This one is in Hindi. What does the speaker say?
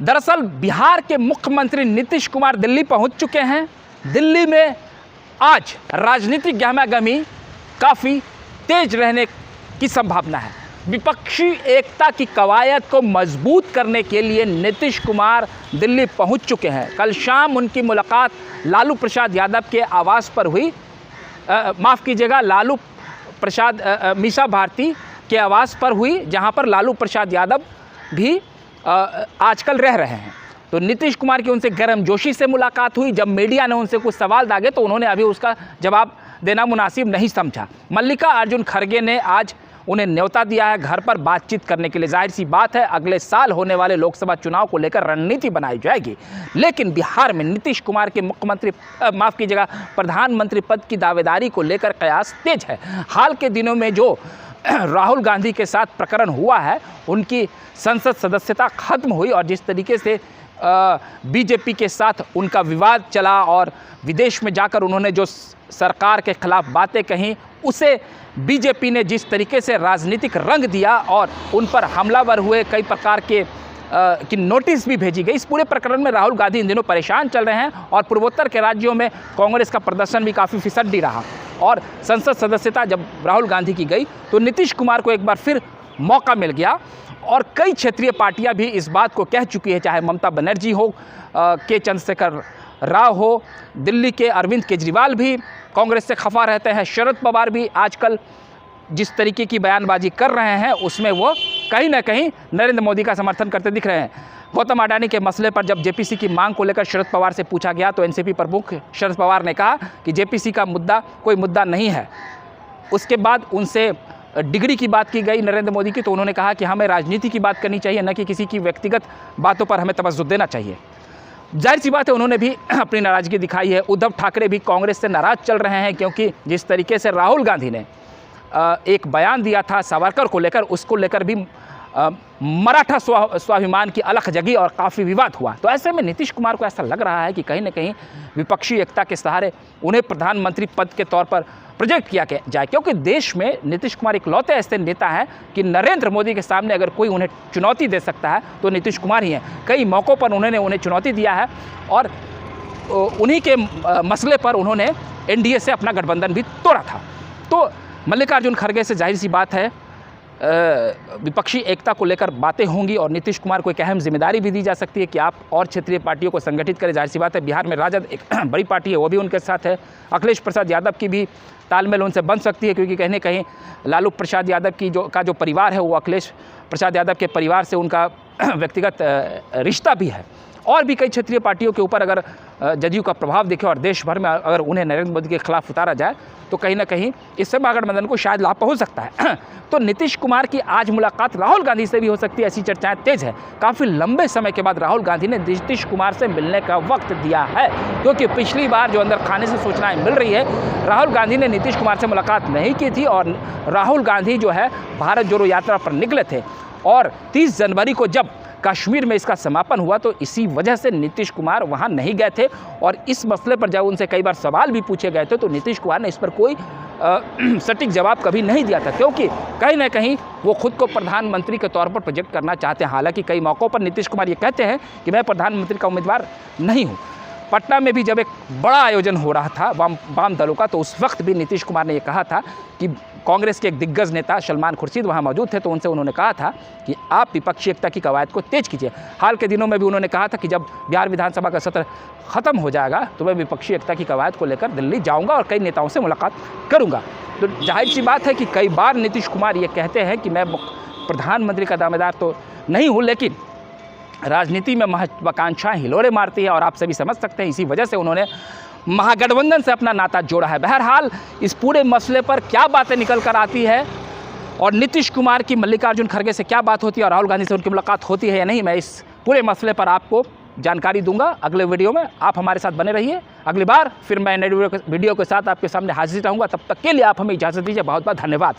दरअसल बिहार के मुख्यमंत्री नीतीश कुमार दिल्ली पहुंच चुके हैं। दिल्ली में आज राजनीतिक गहमागहमी काफ़ी तेज रहने की संभावना है। विपक्षी एकता की कवायद को मजबूत करने के लिए नीतीश कुमार दिल्ली पहुंच चुके हैं। कल शाम उनकी मुलाकात लालू प्रसाद यादव के आवास पर हुई, माफ़ कीजिएगा, लालू प्रसाद मीसा भारती के आवास पर हुई, जहां पर लालू प्रसाद यादव भी आजकल रह रहे हैं। तो नीतीश कुमार की उनसे गर्मजोशी से मुलाकात हुई। जब मीडिया ने उनसे कुछ सवाल दागे तो उन्होंने अभी उसका जवाब देना मुनासिब नहीं समझा। मल्लिकार्जुन खड़गे ने आज उन्हें न्योता दिया है घर पर बातचीत करने के लिए। जाहिर सी बात है अगले साल होने वाले लोकसभा चुनाव को लेकर रणनीति बनाई जाएगी। लेकिन बिहार में नीतीश कुमार के प्रधानमंत्री पद की दावेदारी को लेकर कयास तेज है। हाल के दिनों में जो राहुल गांधी के साथ प्रकरण हुआ है, उनकी संसद सदस्यता खत्म हुई और जिस तरीके से बीजेपी के साथ उनका विवाद चला और विदेश में जाकर उन्होंने जो सरकार के खिलाफ बातें कहीं, उसे बीजेपी ने जिस तरीके से राजनीतिक रंग दिया और उन पर हमलावर हुए, कई प्रकार के की नोटिस भी भेजी गई। इस पूरे प्रकरण में राहुल गांधी इन दिनों परेशान चल रहे हैं और पूर्वोत्तर के राज्यों में कांग्रेस का प्रदर्शन भी काफ़ी फिसड्डी रहा। और संसद सदस्यता जब राहुल गांधी की गई तो नीतीश कुमार को एक बार फिर मौका मिल गया और कई क्षेत्रीय पार्टियां भी इस बात को कह चुकी है, चाहे ममता बनर्जी हो, के चंद्रशेखर राव हो, दिल्ली के अरविंद केजरीवाल भी कांग्रेस से खफा रहते हैं, शरद पवार भी आजकल जिस तरीके की बयानबाजी कर रहे हैं उसमें वो कहीं ना कहीं नरेंद्र मोदी का समर्थन करते दिख रहे हैं। गौतम अडानी के मसले पर जब जेपीसी की मांग को लेकर शरद पवार से पूछा गया तो एनसीपी प्रमुख शरद पवार ने कहा कि जेपीसी का मुद्दा कोई मुद्दा नहीं है। उसके बाद उनसे डिग्री की बात की गई नरेंद्र मोदी की, तो उन्होंने कहा कि हमें राजनीति की बात करनी चाहिए, न कि किसी की व्यक्तिगत बातों पर हमें तवज्जो देना चाहिए। जाहिर सी बात है उन्होंने भी अपनी नाराज़गी दिखाई है। उद्धव ठाकरे भी कांग्रेस से नाराज़ चल रहे हैं क्योंकि जिस तरीके से राहुल गांधी ने एक बयान दिया था सावरकर को लेकर, उसको लेकर भी मराठा स्वाभिमान की अलख जगी और काफ़ी विवाद हुआ। तो ऐसे में नीतीश कुमार को ऐसा लग रहा है कि कहीं ना कहीं विपक्षी एकता के सहारे उन्हें प्रधानमंत्री पद के तौर पर प्रोजेक्ट किया जाए, क्योंकि देश में नीतीश कुमार इकलौते ऐसे नेता हैं कि नरेंद्र मोदी के सामने अगर कोई उन्हें चुनौती दे सकता है तो नीतीश कुमार ही हैं। कई मौक़ों पर उन्होंने उन्हें चुनौती दिया है और उन्हीं के मसले पर उन्होंने एनडीए से अपना गठबंधन भी तोड़ा था। तो मल्लिकार्जुन खड़गे से जाहिर सी बात है विपक्षी एकता को लेकर बातें होंगी और नीतीश कुमार को एक अहम जिम्मेदारी भी दी जा सकती है कि आप और क्षेत्रीय पार्टियों को संगठित करें। जाहिर सी बात है बिहार में राजद एक बड़ी पार्टी है, वो भी उनके साथ है। अखिलेश प्रसाद यादव की भी तालमेल उनसे बन सकती है क्योंकि कहीं ना कहीं लालू प्रसाद यादव की जो परिवार है वो अखिलेश प्रसाद यादव के परिवार से उनका व्यक्तिगत रिश्ता भी है। और भी कई क्षेत्रीय पार्टियों के ऊपर अगर जदयू का प्रभाव दिखे और देश भर में अगर उन्हें नरेंद्र मोदी के खिलाफ उतारा जाए तो कहीं ना कहीं इससे महागठबंधन को शायद लाभ पहुंच सकता है। तो नीतीश कुमार की आज मुलाकात राहुल गांधी से भी हो सकती है, ऐसी चर्चाएं तेज है। काफ़ी लंबे समय के बाद राहुल गांधी ने नीतीश कुमार से मिलने का वक्त दिया है, क्योंकि पिछली बार जो अंदर खाने से सूचनाएं मिल रही है, राहुल गांधी ने नीतीश कुमार से मुलाकात नहीं की थी और राहुल गांधी जो है भारत जोड़ो यात्रा पर निकले थे और 30 जनवरी को जब कश्मीर में इसका समापन हुआ तो इसी वजह से नीतीश कुमार वहां नहीं गए थे। और इस मसले पर जब उनसे कई बार सवाल भी पूछे गए थे तो नीतीश कुमार ने इस पर कोई सटीक जवाब कभी नहीं दिया था, क्योंकि कहीं ना कहीं वो खुद को प्रधानमंत्री के तौर पर प्रोजेक्ट करना चाहते हैं। हालांकि कई मौक़ों पर नीतीश कुमार ये कहते हैं कि मैं प्रधानमंत्री का उम्मीदवार नहीं हूँ। पटना में भी जब एक बड़ा आयोजन हो रहा था वाम दलों का, तो उस वक्त भी नीतीश कुमार ने ये कहा था कि कांग्रेस के एक दिग्गज नेता सलमान खुर्शीद वहाँ मौजूद थे, तो उनसे उन्होंने कहा था कि आप विपक्षी एकता की कवायद को तेज कीजिए। हाल के दिनों में भी उन्होंने कहा था कि जब बिहार विधानसभा का सत्र खत्म हो जाएगा तो मैं विपक्षी एकता की कवायद को लेकर दिल्ली जाऊँगा और कई नेताओं से मुलाकात करूँगा। तो जाहिर सी बात है कि कई बार नीतीश कुमार ये कहते हैं कि मैं प्रधानमंत्री का दावेदार तो नहीं हूँ, लेकिन राजनीति में महत्वाकांक्षाएं हिलोरे मारती है और आप सभी समझ सकते हैं इसी वजह से उन्होंने महागठबंधन से अपना नाता जोड़ा है। बहरहाल इस पूरे मसले पर क्या बातें निकल कर आती है और नीतीश कुमार की मल्लिकार्जुन खड़गे से क्या बात होती है और राहुल गांधी से उनकी मुलाकात होती है या नहीं, मैं इस पूरे मसले पर आपको जानकारी दूंगा अगले वीडियो में। आप हमारे साथ बने रहिए। अगली बार फिर मैं नए वीडियो के साथ आपके सामने हाजिर रहूँगा। तब तक के लिए आप हमें इजाज़त दीजिए। बहुत बहुत धन्यवाद।